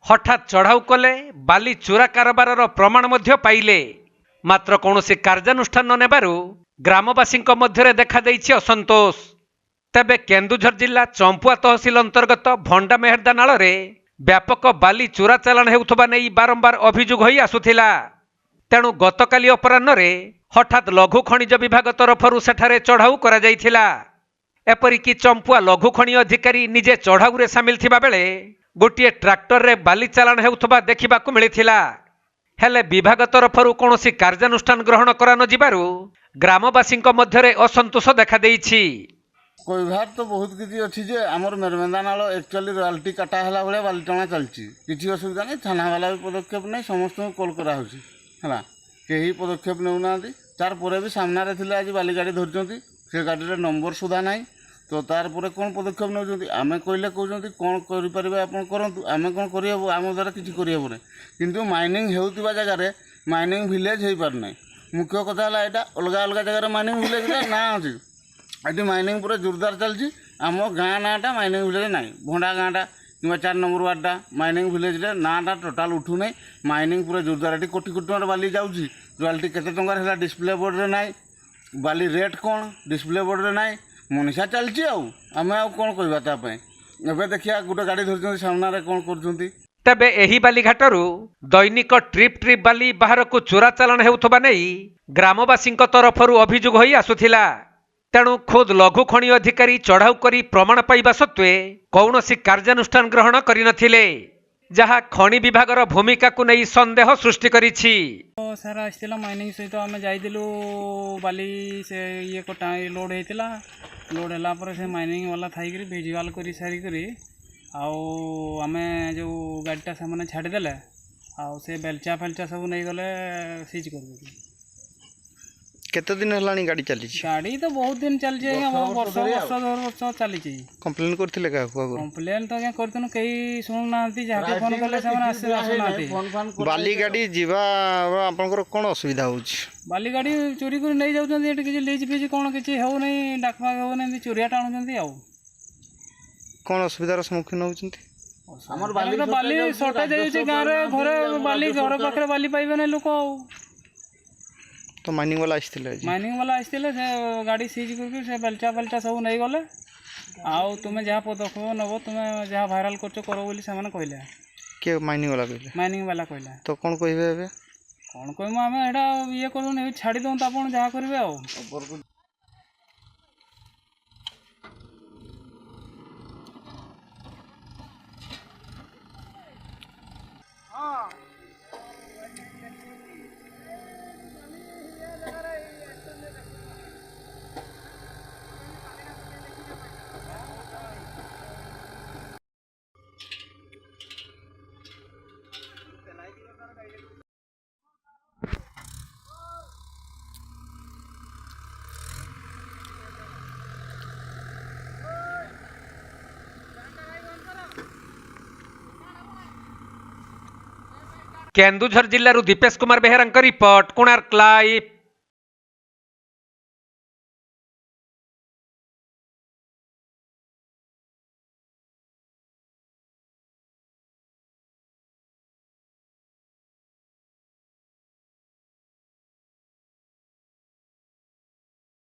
हठात चढ़ाऊ कले बाली चोरा कारबार प्रमाण मध्य पाइले मात्र कौनसी कार्यानुष्ठान न नेबारु ग्रामवासी मध्य देखा देइछि असंतोष। तेबे केन्दुझर जिला चंपुआ तहसिल अंतर्गत भंडा मेहरदा नाल रे व्यापक बाली चोरा चालाण हेउथबा नै बारंबार अभियोग होई आसुथिला। तेणु गतकाली अपराह्न रे हठात लघु खनिज विभाग तरफरु सेठारे चढ़ाऊ करा जाइथिला। एपरिकी चंपुआ लघु खनि अधिकारी निजे चढ़ाऊ रे सामिल थिबा बेले गोटे ट्रैक्टर रे बाली चालाण हेउथबा देखिबाकू मिलिथिला। हेले विभाग तरफरु कौनसी कार्यानुष्ठान ग्रहण करा न जिबारु ग्रामवासी मध्य असंतोष देखा देइछि। कईभार तो बहुत किसी अच्छी जे आमर मेरमेंदा नाल एक्चुअली रॉयल्टी काटा है भाई बाली टणा चलती किसी असुविधा नहीं। थाना वाला भी पदक्षेप नहीं, समस्त कॉल कराऊँ है कहीं पदक्षेप नौना तार भी सामने थे आज बाली गाड़ी धरती से गाड़ी नंबर सुधा ना तो तार कौन पदक्षेप नौ आम कहले कहते कौन करें आप करूँ आम कौन करहब आम द्वारा किसी करहबन किंतु माइनिंग होता जगार माइनिंग विलेज हो पारना। मुख्य कथा है यहाँ अलग अलग जगह माइनिंग विलेज ना अच्छी ये माइनिंग पूरा जोरदार चलती। आम गाँ नाटा माइनिंग विलेज ना भंडा गाँटा कि 4 नंबर वार्डा माइनिंग विलेज नाटा टोटाल उठू ना। माइनिंग पूरा जोरदार ये कोटी कोटी टकर बाली जाऊँगी रॉयल्टी केते टंकार है डिस्प्ले बोर्ड रे ना बाली रेट कौन डिस्प्ले बोर्ड रे ना मनीषा चलती आम कौन कहवाप एवं देखिए गोटे गाड़ी धरते सामने कौन कर। तेबे एही बालीघाटरू दैनिक ट्रिप ट्रिप बाली बाहर को चोरा चालाण हेउथबा नै ग्रामवासी तरफरु अभियोग होई आसुथिला। तेणु खुद लघु खनि अधिकारी चढ़ाऊ करी प्रमाण पाइबा सत्वे कौनसी कार्यानुष्ठान ग्रहण करिनथिले, जहा खनि विभागर भूमिका को नै संदेह सृष्टि करिछि। सर आसला माइनिंग सहित आम जाइलु बाली से ये कोटा लोड होता लोड है से माइनिंग वाला थी भिजुआल कर सारी आम जो गाड़ीटा से छाड़देले से बेलचा फेलचा सब नहीं गले सीज कर। केते दिन हलानी गाड़ी चली? गाड़ी तो बहुत दिन चलती वर्ष वर्ष 2 वर्ष चली। कंप्लेन करथिले का कंप्लेन तो करतन कहीं सुनु ना जहाँ फोन कले से आसुना। बाली गाड़ी जीवा आपनकर कोन असुविधा होछि? बाली गाड़ी चोरी कर नहीं जाउछन एट किछि लीज फीज कोन किछि हो नहीं डाकफा हो नहीं चोरिया टाणुछन आ कोन असुविधार सम्मुखीन होछंती? हमर बाली शॉर्टेज होछि गाँ रे घरे बाली घर पाखरे बाली पाइबे नै लोक तो माइनिंग वाला आसते से गाड़ी सीज करके से बेलचा फेलचा सब नहीं गले आउ तुम्हें जहाँ पदक्षेप नब तुम्हें जहाँ भाइराल कर कहले किए माइनिंग वाला कहले तो कौन कहे कौन कहूँ आम एटा ये करूँ छाड़ी दूँ तो आप जहाँ करेंगे आ केन्दुझर जिल्लारू दीपेश कुमार बेहेरा रिपोर्ट, कोणार्क लाइव।